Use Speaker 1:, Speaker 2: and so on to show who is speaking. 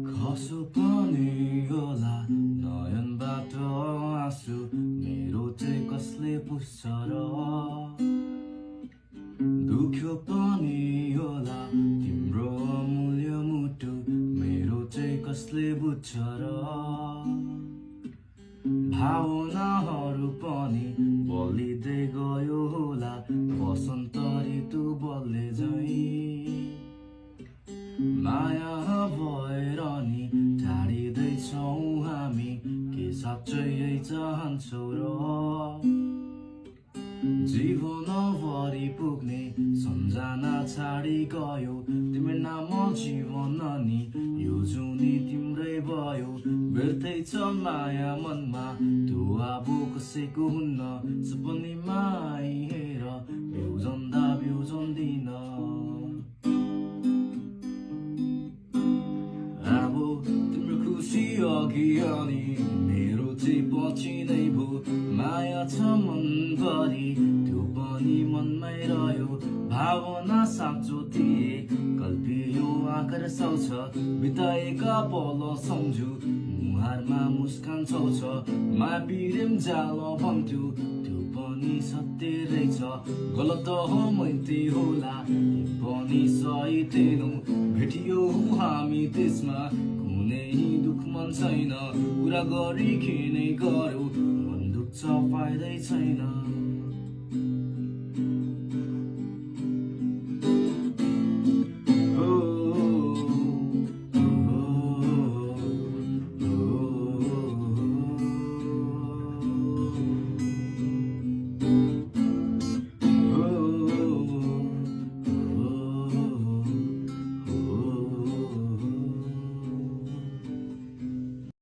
Speaker 1: कसो पनि होला नयनबाट आँसु मेरो चाहिँ कसले पुस्छ र दुख्यो पनि होला तिम्रो अमूल्य मुटु मेरो चाहिँ कसले बुझ्छ र भावनाहरू पनि बलिँदै गयो होला वसन्त ऋतु बल्ले झैं माया भएर नि टाढिँदैछौँ हामी के साँच्चै यही चाहन्छौ र जीवनभरि पुग्ने सम्झना छाडी गयो तिम्रो नाम जीवन नि यो जुनी तिम्रै भयो बेर्तै छ माया मनमा त्यो अब कसैको हुन्न सपनीमा हेर बिउजन्दा बिउजन्दिन अब तिम्रो खुसी अघि अनि मेरो चाहिँ पछि नै भो माया छ मनभरि त्यो पनि मनमै रह्यो भावना साँचो थिए कल्पियो आकार साउँछ बिताएका पल सम्झु मुहारमा मुस्कान छाउँछ माया प्रेम जाल भन्थ्यो त्यो पनि सत्य रहेछ गलत हो मैत्री होला त्यो पनि सही थिएनौ भेटियो हामी त्यसमा कुनै दुख मन छैन कुरा गरी के नै गर्यो मन दुख्छ फाइदै छैन